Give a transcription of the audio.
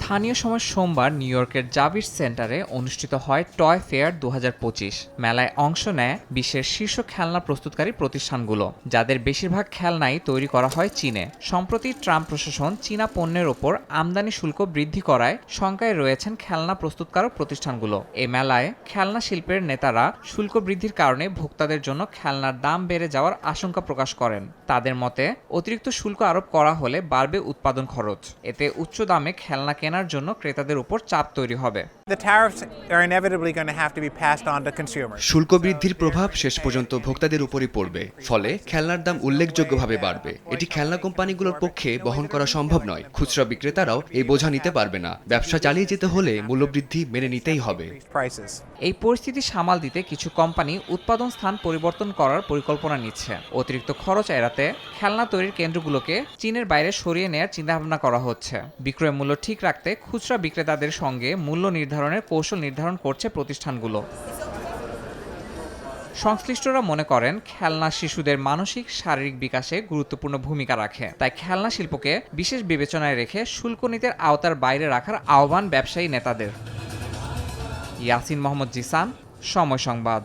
স্থানীয় সময় সোমবার নিউ ইয়র্কের জাভিস সেন্টারে অনুষ্ঠিত হয় টয় ফেয়ার 2025। মেলায় অংশ নেয় বিশ্বের শীর্ষ খেলনা প্রস্তুতকারী প্রতিষ্ঠানগুলো, যাদের বেশিরভাগ খেলনাই তৈরি করা হয় চীনে। সম্প্রতি ট্রাম্প প্রশাসন চীনা পণ্যের ওপর আমদানি শুল্ক বৃদ্ধি করায় শঙ্কায় রয়েছেন খেলনা প্রস্তুতকারক প্রতিষ্ঠানগুলো। এই মেলায় খেলনা শিল্পের নেতারা শুল্ক বৃদ্ধির কারণে ভোক্তাদের জন্য খেলনার দাম বেড়ে যাওয়ার আশঙ্কা প্রকাশ করেন। তাদের মতে, অতিরিক্ত শুল্ক আরোপ করা হলে বাড়বে উৎপাদন খরচ। এতে উচ্চ দামে খেলনা কেনার জন্য ক্রেতাদের উপর চাপ তৈরি হবে। শুল্ক বৃদ্ধির প্রভাব শেষ পর্যন্ত ভোক্তাদের উপরই পড়বে, ফলে খেলনার দাম উল্লেখযোগ্যভাবে বাড়বে। এটি খেলনা কোম্পানিগুলোর পক্ষে বহন করা সম্ভব নয়। খুচরা বিক্রেতারাও এই বোঝা নিতে পারবে না। ব্যবসা চালিয়ে যেতে হলে মূল্যবৃদ্ধি মেনে নিতেই হবে। এই পরিস্থিতি সামাল দিতে কিছু কোম্পানি উৎপাদন স্থান পরিবর্তন করার পরিকল্পনা নিচ্ছে। অতিরিক্ত খরচ এড়াতে খেলনা তৈরির কেন্দ্রগুলোকে চীনের বাইরে সরিয়ে নেওয়ার চিন্তাভাবনা করা হচ্ছে। বিক্রয় মূল্য ঠিক রাখতে খুচরা বিক্রেতাদের সঙ্গে মূল্য নির্ধারণের কৌশল নির্ধারণ করছে প্রতিষ্ঠানগুলো। সংশ্লিষ্টরা মনে করেন, খেলনা শিশুদের মানসিক শারীরিক বিকাশে গুরুত্বপূর্ণ ভূমিকা রাখে। তাই খেলনা শিল্পকে বিশেষ বিবেচনায় রেখে শুল্ক নীতির আওতার বাইরে রাখার আহ্বান ব্যবসায়ী নেতাদের। ইয়াসিন মোহাম্মদ জিসান, সময় সংবাদ।